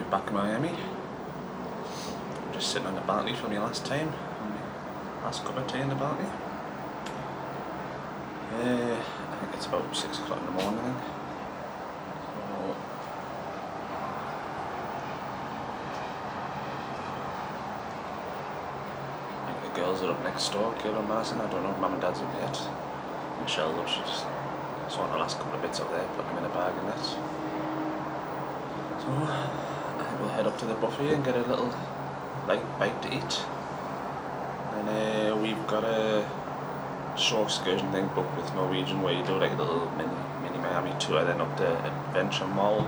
Right, back in Miami. Just sitting on the balcony for my last time. Last cup of tea in the balcony. I think it's about 6 o'clock in the morning, I think. So, I think the girls are up next door, Kayla and Martin. I don't know if Mum and Dad's up yet. Michelle, though, she just sorting the last couple of bits up there, putting them in a bag and that. So, I think we'll head up to the buffet and get a little light bite to eat. And we've got a short excursion thing booked with Norwegian where you do like a little mini Miami tour, then up to Adventure Mall,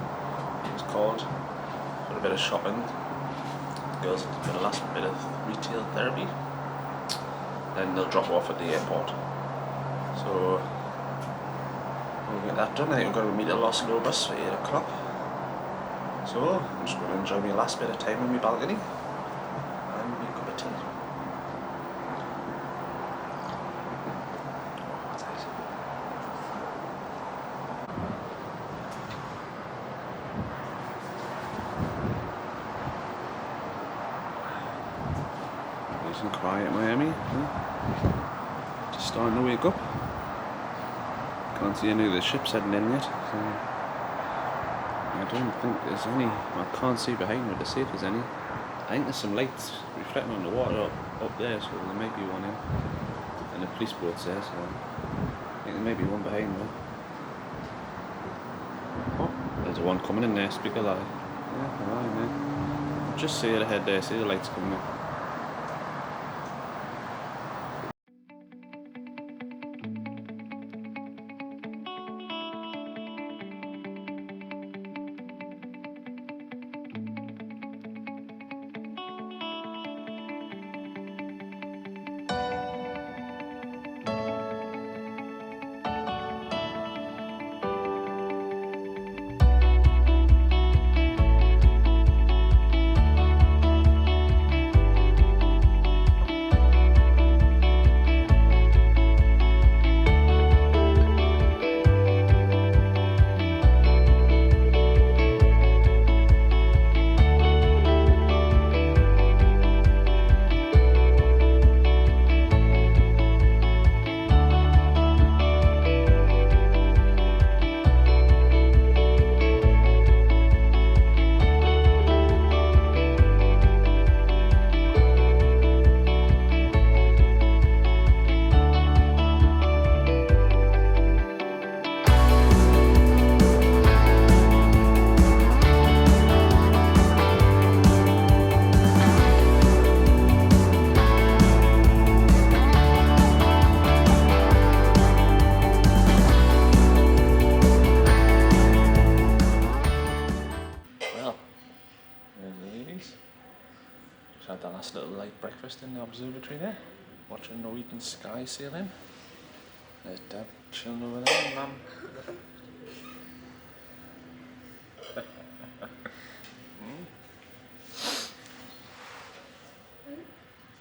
it's called, for a bit of shopping. The girls have got a last bit of retail therapy, then they'll drop off at the airport. So we'll get that done. I think we've got to meet at Los Lobos for 8 o'clock. So I'm just going to enjoy my last bit of time on my balcony and my cup of tea. Nice and quiet Miami. Just starting to wake up. Can't see any of the ships heading in yet. So I don't think there's any. I can't see behind me to see if there's any. I think there's some lights reflecting on the water up there, so there may be one in. And the police boat's there, so I think there may be one behind me. Oh, there's one coming in there, speaker live. Yeah, alright, man. Just see it ahead there, see the lights coming in. Had that last little light breakfast in the observatory there, watching Norwegian sky sailing. There's Dad chilling over there, and Mum.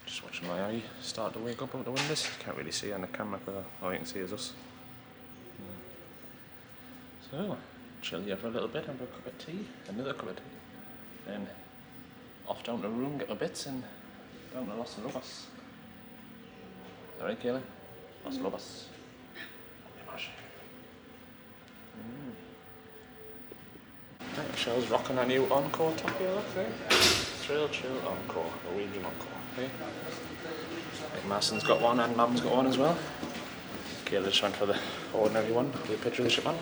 Just watching my eye start to wake up out the windows. Can't really see on the camera, but all you can see is us. So, chill here for a little bit, have a cup of tea, another cup of tea, then off down to the room, get my bits, and down to Los Lobos. Alright, Kayla? Los Lobos. Right, Michelle's rocking a new Encore top here, look there. Thrill Chill Encore, Norwegian Encore. Okay. Right, Marcin's got one and Mum's got one as well. Kayla just went for the ordinary one, the picture of the ship on.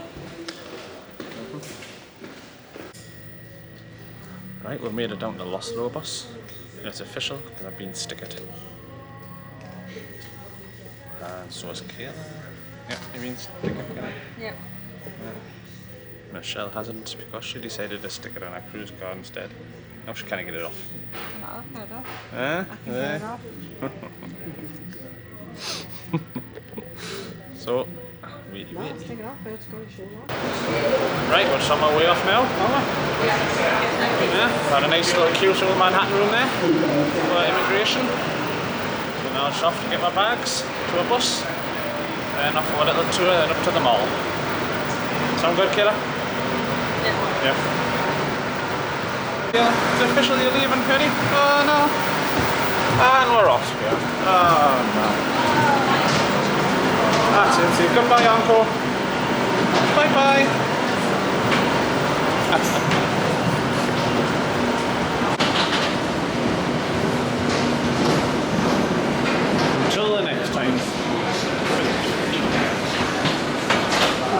Right, we've made it down to Los Lobos, and it's official because I've been stickered. And so is Kayla. Yep, you've been stickered, Kayla? Yep. Michelle hasn't because she decided to stick it on her cruise card instead. Now she can't get it off. No, I can get it off. Huh? I can get it off. So, wait. Stick it off, it's got to show off. Right, we're on our way off now, aren't we? Yeah, had a nice little cute little Manhattan room there for immigration. So now it's off to get my bags to a bus, then off for a little tour, then up to the mall. Sound good, Kayla? Yeah. Yeah. It's officially leaving, Penny. Oh no. And we're off. Yeah. Oh no. That's it. See, goodbye, Encore. Bye bye. Until the next time.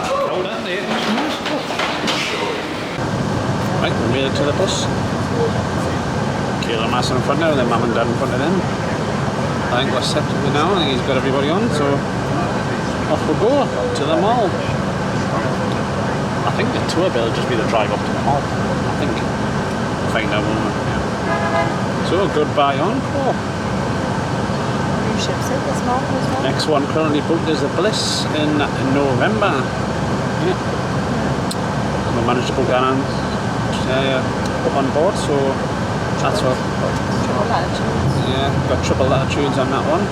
Oh, that late. Right, we made it to the bus. Kayla Mass in front now, then Mum and Dad in front of them. I think we're set now, I think he's got everybody on, so off we go to the mall. I think the tour bill will just be the drive up to the mall. I think. We'll find out, won't we? Yeah. So, goodbye, Encore. Next one currently booked is the Bliss in November. Yeah. We managed to book that on, up on board, so that's what. Triple latitudes. Yeah, got triple latitudes on that one.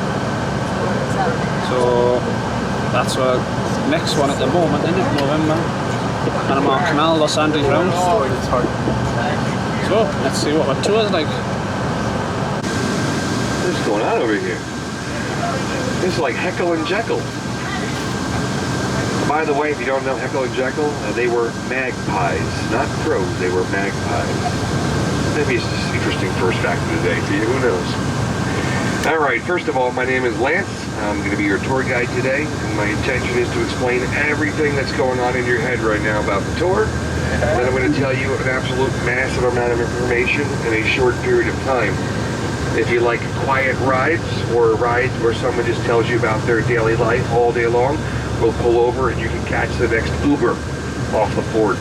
So that's our next one at the moment, isn't it? November. Panama Canal, Los Angeles round. So let's see what our tour's like. What's going on over here? This is like Heckle and Jekyll. By the way, if you don't know Heckle and Jekyll, they were magpies, not crows, they were magpies. Maybe it's just interesting first fact of the day for you, who knows? Alright, first of all, my name is Lance. I'm going to be your tour guide today, and my intention is to explain everything that's going on in your head right now about the tour. Then I'm going to tell you an absolute massive amount of information in a short period of time. If you like quiet rides, or rides where someone just tells you about their daily life all day long, we'll pull over and you can catch the next Uber off the board.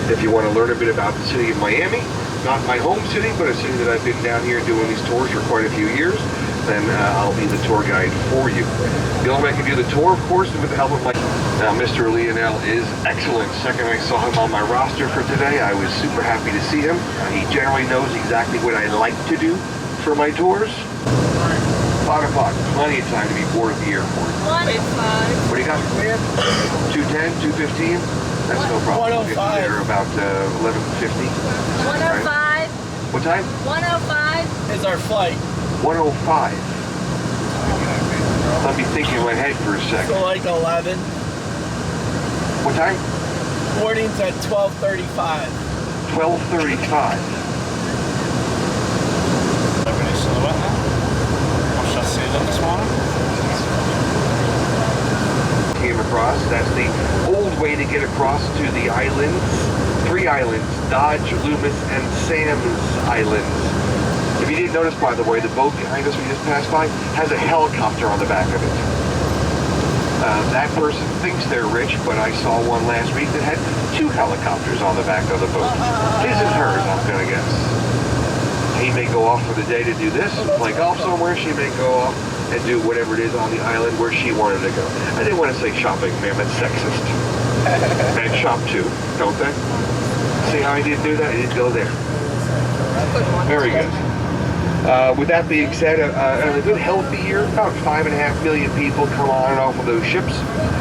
If you want to learn a bit about the city of Miami, not my home city, but a city that I've been down here doing these tours for quite a few years, then I'll be the tour guide for you. The only way I can do the tour, of course, is with the help of my... Now, Mr. Lionel is excellent. Second I saw him on my roster for today, I was super happy to see him. He generally knows exactly what I like to do for my tours. 5 o'clock, plenty of time to be bored at the airport. 1:05. What do you got? 2:10, 2:15? That's no problem. 1:05. Get there about 11:50. 1:05. What time? 1:05 is our flight. 1:05. Let me think in my head for a second. So like 11. What time? Boarding's at 12:35. 12:35. Everybody's silhouette now. Watched that sailing this morning. Came across. That's the old way to get across to the islands. 3 islands: Dodge, Loomis, and Sam's Islands. If you didn't notice, by the way, the boat behind us we just passed by has a helicopter on the back of it. That person thinks they're rich, but I saw one last week that had 2 helicopters on the back of the boat. His and hers, I'm going to guess. He may go off for the day to do this, play golf somewhere. She may go off and do whatever it is on the island where she wanted to go. I didn't want to say shopping, ma'am, that's sexist. And shop too, don't they? See how I didn't do that? I didn't go there. Very good. With that being said, a good healthy year, about 5.5 million people come on and off of those ships.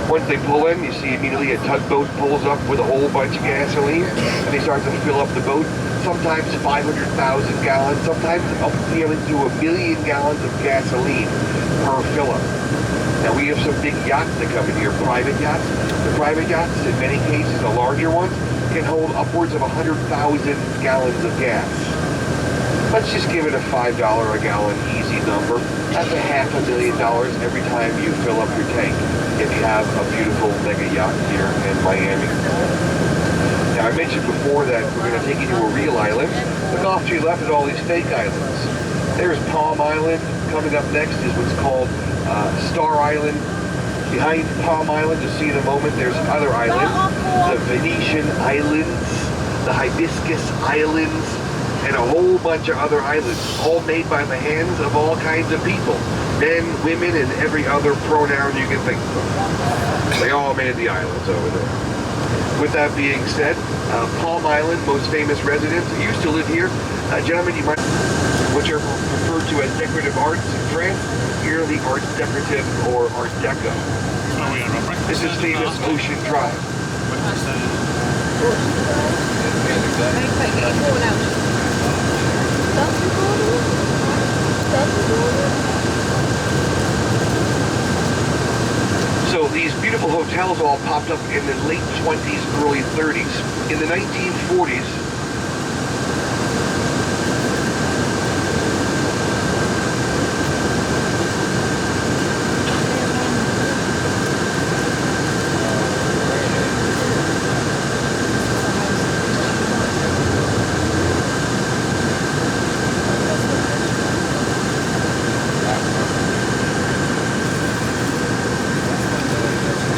Once they pull in, you see immediately a tugboat pulls up with a whole bunch of gasoline, and they start to fill up the boat. Sometimes 500,000 gallons, sometimes up nearly to 1 million gallons of gasoline per fill-up. Now we have some big yachts that come in here, private yachts. The private yachts, in many cases, the larger ones, can hold upwards of 100,000 gallons of gas. Let's just give it a $5 a gallon easy number. That's $500,000 every time you fill up your tank if you have a beautiful mega yacht here in Miami. Now I mentioned before that we're going to take you to a real island. Look off to your left at all these fake islands. There's Palm Island. Coming up next is what's called Star Island. Behind Palm Island, you'll see in a moment, there's other islands. The Venetian Islands, the Hibiscus Islands, and a whole bunch of other islands, all made by the hands of all kinds of people. Men, women, and every other pronoun you can think of. They all made the islands over there. With that being said, Palm Island, most famous residents, used to live here. Gentlemen, you might, which are referred to as decorative arts in France. Here, the Arts Decorative or Art Deco. This is famous Ocean Drive. So these beautiful hotels all popped up in the late 20s, early 30s. In the 1940s,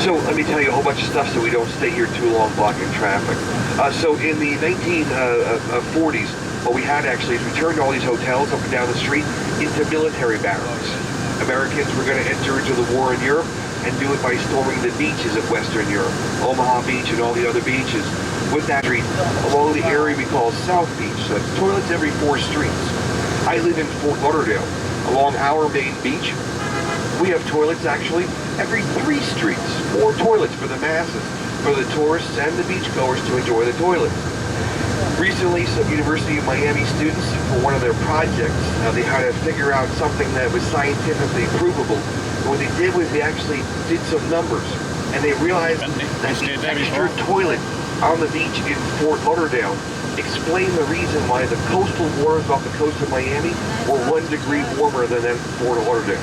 so let me tell you a whole bunch of stuff so we don't stay here too long blocking traffic. So in the 1940s, what we had actually is we turned all these hotels up and down the street into military barracks. Americans were going to enter into the war in Europe and do it by storming the beaches of Western Europe, Omaha Beach and all the other beaches. With that street, along the area we call South Beach, so it's toilets every 4 streets. I live in Fort Lauderdale. Along our main beach, we have toilets actually every 3 streets. 4 toilets for the masses, for the tourists and the beachgoers to enjoy the toilets. Recently, some University of Miami students, for one of their projects, they had to figure out something that was scientifically provable. And what they did was they actually did some numbers, and they realized that the extra toilet on the beach in Fort Lauderdale explained the reason why the coastal waters off the coast of Miami were 1 degree warmer than in Fort Lauderdale.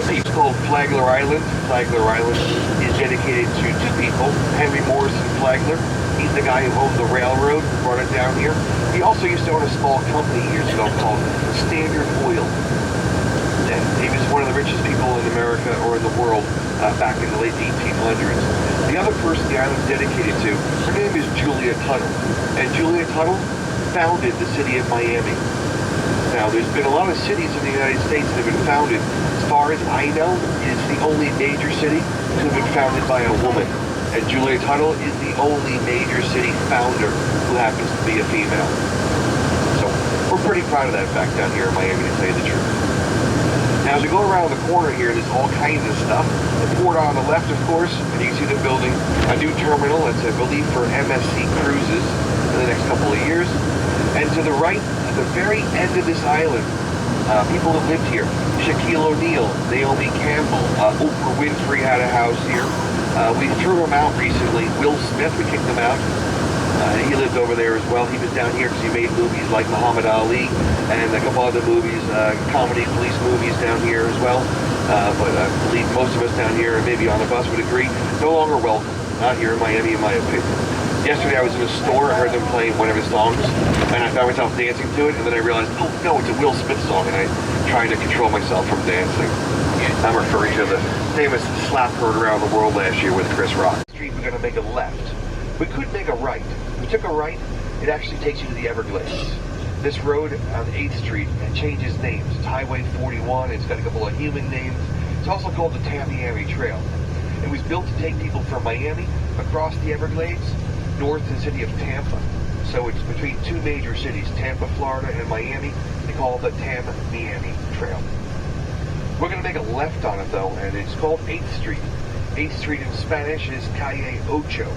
It's called Flagler Island. Flagler Island is dedicated to 2 people. Henry Morrison Flagler. He's the guy who owned the railroad, brought it down here. He also used to own a small company years ago called Standard Oil. And he was one of the richest people in America or in the world back in the late 1800s. The other person the island's dedicated to, her name is Julia Tuttle. And Julia Tuttle founded the city of Miami. Now, there's been a lot of cities in the United States that have been founded. As far as I know, it's the only major city to have been founded by a woman. And Julia Tuttle is the only major city founder who happens to be a female. So, we're pretty proud of that fact down here in Miami, to tell you the truth. Now, as we go around the corner here, there's all kinds of stuff. The port on the left, of course, and you can see they're building a new terminal that's, I believe, for MSC cruises in the next couple of years. And to the right, at the very end of this island, people that lived here. Shaquille O'Neal, Naomi Campbell, Oprah Winfrey had a house here. We threw him out recently. Will Smith, we kicked him out. He lived over there as well. He was down here because he made movies like Muhammad Ali and a couple other movies, comedy police movies down here as well. But I believe most of us down here, and maybe on the bus, would agree, no longer welcome. Not here in Miami, in my opinion. Yesterday I was in a store, I heard them playing one of his songs, and I found myself dancing to it, and then I realized, oh no, it's a Will Smith song, and I'm trying to control myself from dancing. I'm referring to the famous slap heard around the world last year with Chris Rock. Street, we're going to make a left. We could make a right. If we took a right, it actually takes you to the Everglades. This road on 8th Street, it changes names. It's Highway 41, it's got a couple of human names. It's also called the Tamiami Trail. It was built to take people from Miami across the Everglades north to the city of Tampa. So it's between 2 major cities, Tampa, Florida, and Miami. They call it the Tamiami Trail. We're going to make a left on it, though, and it's called 8th Street. 8th Street in Spanish is Calle Ocho.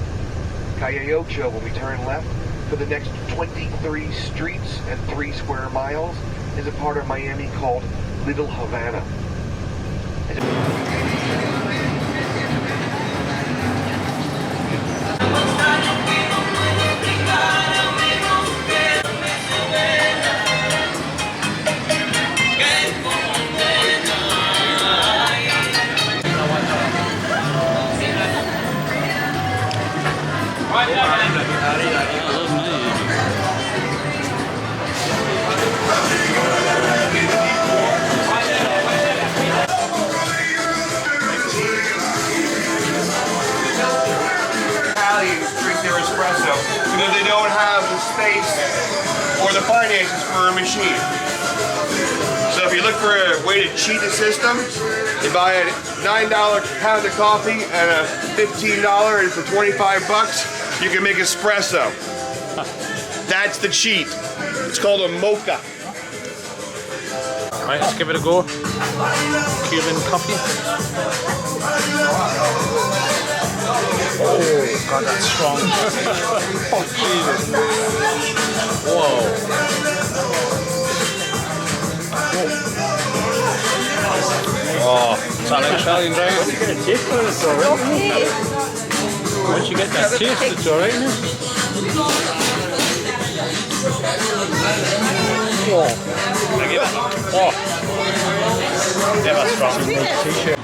Calle Ocho, when we turn left, for the next 23 streets and 3 square miles, is a part of Miami called Little Havana. Because they don't have the space or the finances for a machine. So if you look for a way to cheat the system, you buy a $9 pound of coffee and a $15, and for 25 bucks, you can make espresso. That's the cheat. It's called a mocha. Right, let's give it a go. Cuban coffee. Oh, God, that's strong. Oh, Jesus. Whoa. Oh, is that like Italian drink? Once you get that taste, it's alright, isn't it? Oh. Oh. Yeah, that's strong. T-shirt.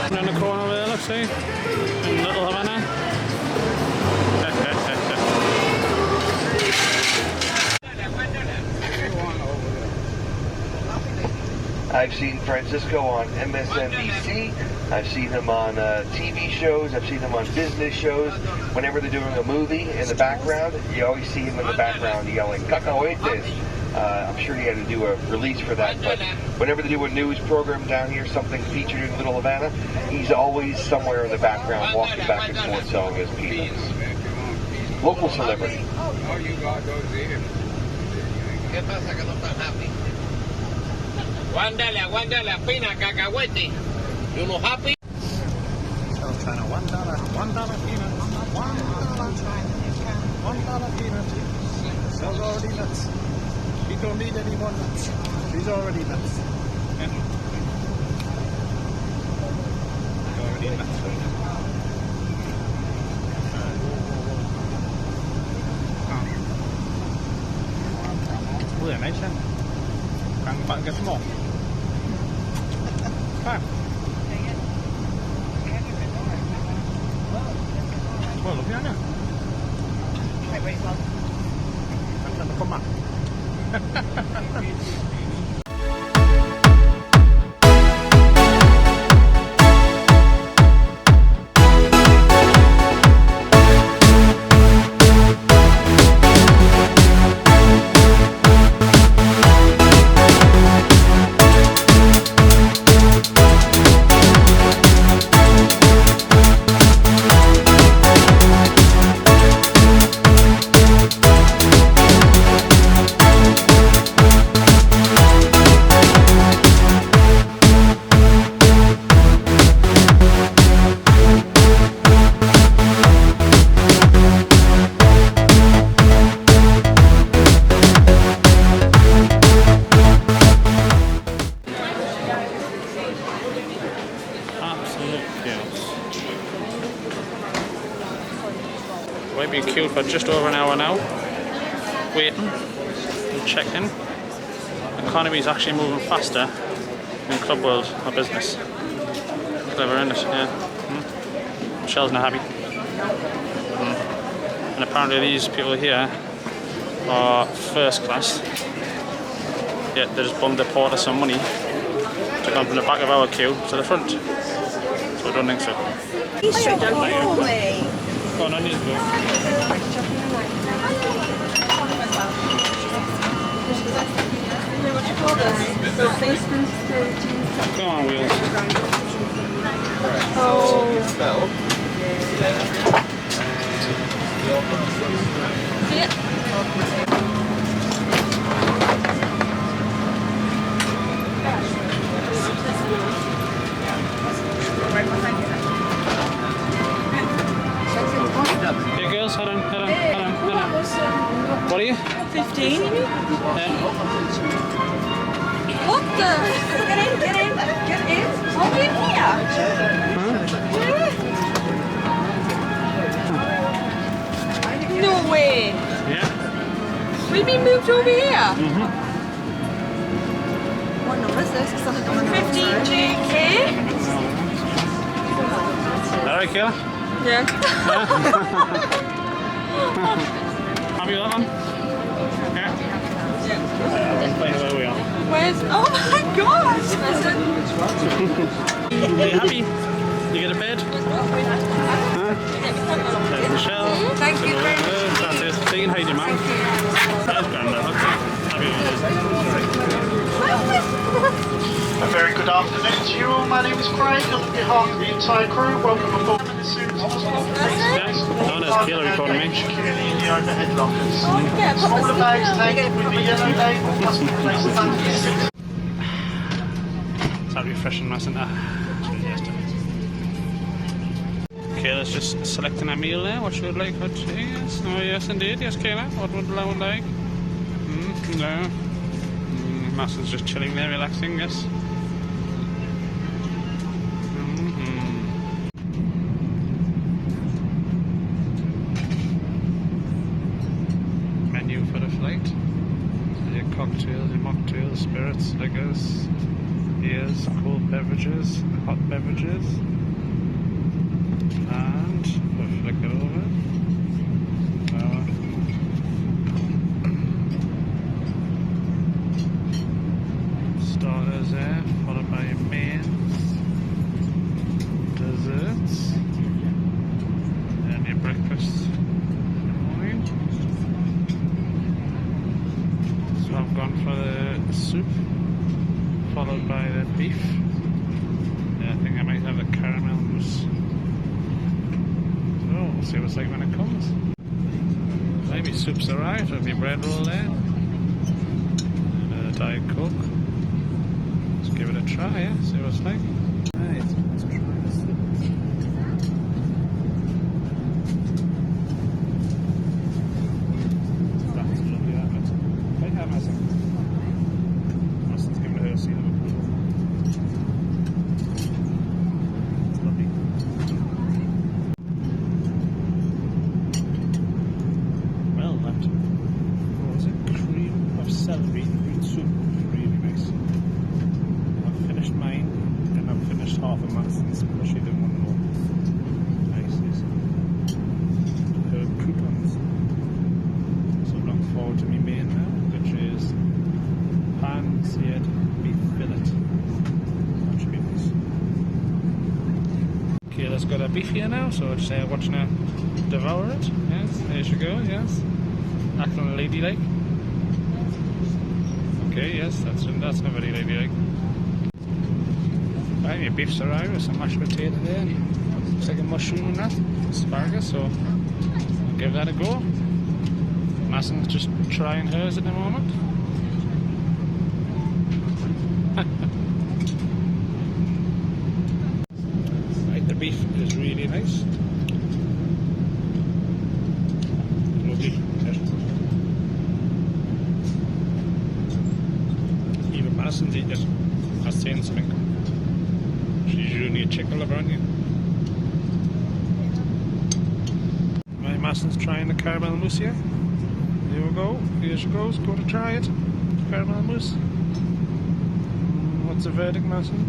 Down the corner there, let's see. In Little Havana. I've seen Francisco on MSNBC. I've seen him on TV shows. I've seen him on business shows. Whenever they're doing a movie in the background, you always see him in the background yelling, "Cacahuetes." I'm sure he had to do a release for that, but whenever they do a news program down here, something featured in Little Havana, he's always somewhere in the background walking back and forth selling his peanuts. Local celebrity. Aguántale, pina, cacahuete. You know happy? Still trying to $1 peanut. $1 peanut. Sells already nuts. She don't need any more nuts. She's already nuts. Already nuts. Bữa nãy xem bạn cái small. Well, look at it. Come on. We've been queued for just over an hour now, waiting and checking. The economy is actually moving faster in club world or business. Clever, isn't it? Yeah. Michelle's not happy. And apparently these people here are first class. Yet they just bummed the porter some money to come from the back of our queue to the front. So I don't think so. You should have done it for me. Go on, I need to go. Come on, Wheels. Oh. Hey girls, hold on. What are you? 15? Yeah. What the? Get in. I'll be here. No way. Yeah. We've been moved over here. What number is this? 15JK. Is that right, Kayla? Yeah. Happy with that one? Yeah. Where we are. Where's? Oh my gosh! Are you happy? You get a bed? There's Michelle. Thank you very much. That's it. Say hi to your mum. That's Grandma. Happy with A very good afternoon to you all. My name is Craig, on behalf of the entire crew. Welcome aboard as soon as possible. it. Yeah. there's Kayla recording me. Securely in the overhead lockers. Oh, yeah, put Smaller the bags sticker on. taken with the yellow label must be placed under your seat. It's that refreshing, mustn't it? Kayla's just selecting a meal there. What she would like for tea? Yes. Oh, yes, indeed. Yes, Kayla. What would Lau like? No. Mason's just chilling there, relaxing. Yes. Menu for the flight. So your cocktails, your mocktails, spirits, liquors, beers, cold beverages, hot beverages. And we'll flick it over. Starters there, followed by your mains, desserts, and your breakfast in the morning. So I've gone for the soup, followed by the beef. Yeah, I think I might have the caramel mousse. We'll see what it's like when it comes. Maybe soup's arrived with your bread roll there. And a Diet Coke. Let's give it a try, yeah? See what it's like. Right, let's try the soup. That's lovely, that looks. Quite have myself. Must have given her a seal of approval. It's lovely. Cream of celery root soup, really nice. I've finished mine and I've finished half of Madison's, but I should do one more. Nice, yes. Herb croutons. So I'm looking forward to my main now, which is pan-seared beef fillet. That should be nice. Kayla's got her beef here now, so just watching her devour it. Yes, there she goes, yes. Acting ladylike. Okay, yes, that's not very ladylike. Right, your beef's arrived with some mashed potato there. Looks like a mushroom and that. Asparagus, so I'll give that a go. Mason's just trying hers at the moment. Right, the beef is really nice. Lovely. Madison's eating it. That's saying something. She's usually a chick lover, aren't you? Right, Madison's trying the caramel mousse here. Here we go. Here she goes. Go to try it. Caramel mousse. What's the verdict, Madison?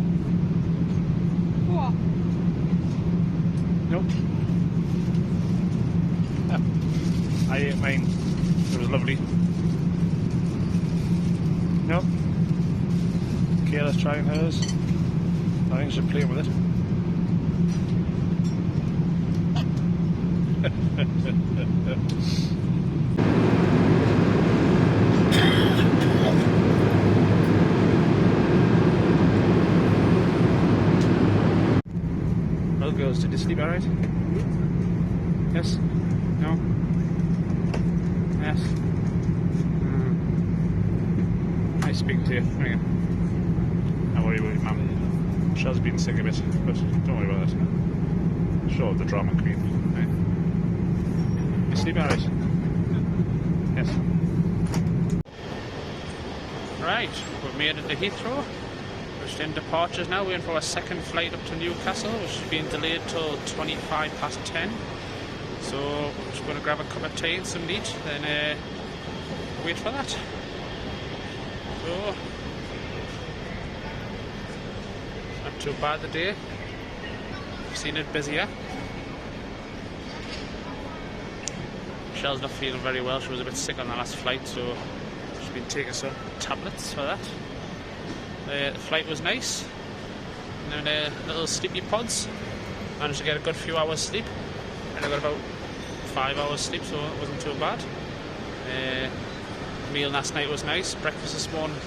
What? Nope. Yeah. I ate mine. It was lovely. Nope. Kayla's trying hers. I think she'll play with it. Well, girls, did you sleep alright? Yes? No? Yes? Nice speaking to you. There you go. Don't worry about it, Mum. Shell's been sick a bit, but don't worry about that. Show the drama queen. Right. You sleep alright? Yes. Right, we've made it to Heathrow. We're just in departures now, waiting for our second flight up to Newcastle, which has been delayed till 10:25. So we're just going to grab a cup of tea and some meat, then wait for that. So, not too bad the day. I've seen it busier. Michelle's not feeling very well. She was a bit sick on the last flight, so she's been taking some tablets for that. The flight was nice. And then little sleepy pods. Managed to get a good few hours sleep. And I got about 5 hours sleep, so it wasn't too bad. Meal last night was nice. Breakfast this morning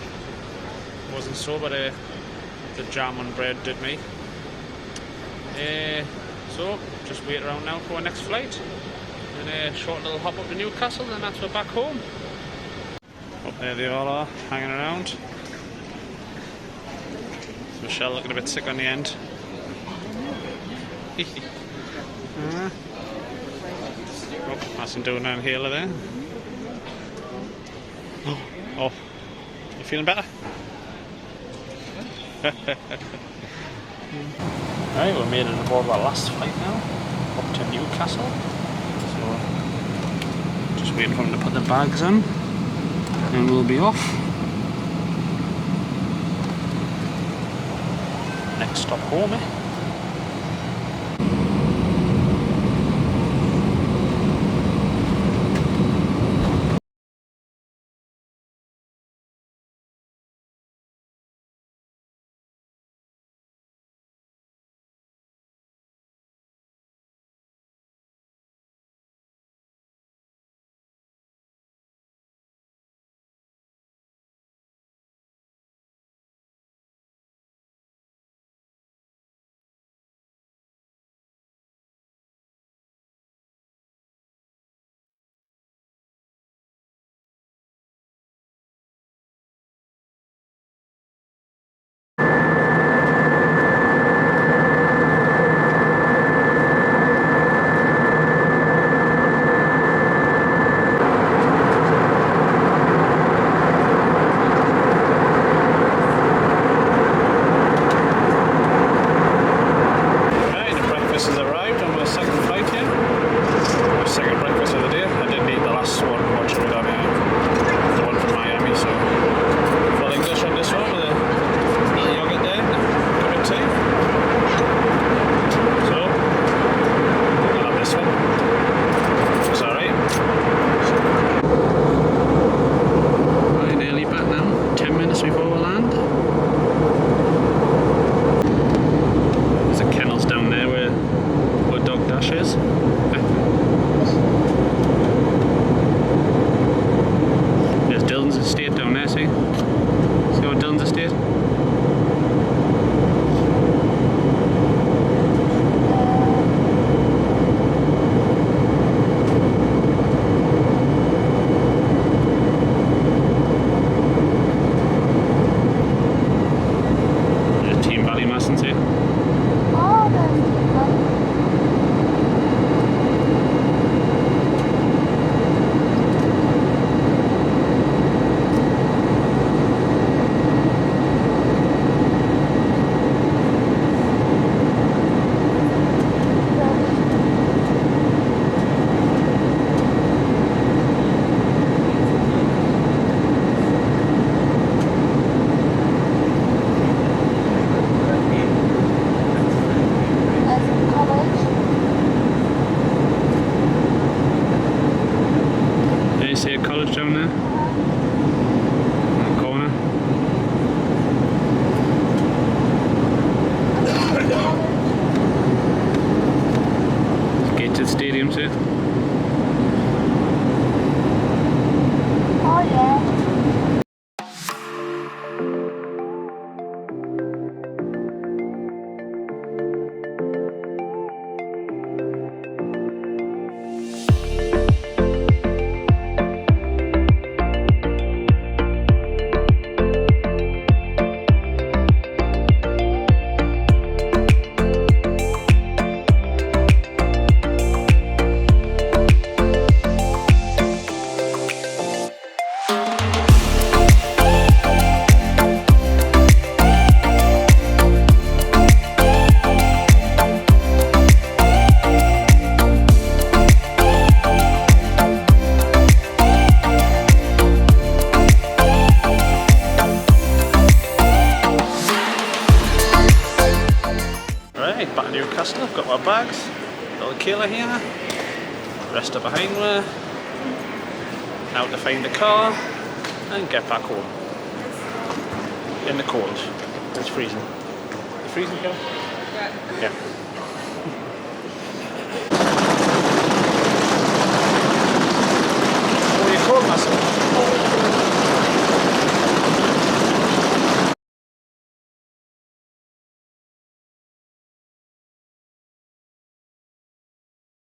wasn't so, but the jam on bread did me. So just wait around now for our next flight. And a short little hop up to Newcastle, and that's we're back home. Up there they all are, hanging around. Michelle looking a bit sick on the end. Oh, that's him doing an inhaler there. Oh, you feeling better? Right, we made it aboard our last flight now, up to Newcastle. So, just waiting for them to put the bags on, and we'll be off. Next stop home, eh? Back to Newcastle, I've got my bags, little Kayla here, rest are behind me, now to find the car and get back home, in the cold, it's freezing. It's freezing, Kayla? Yeah.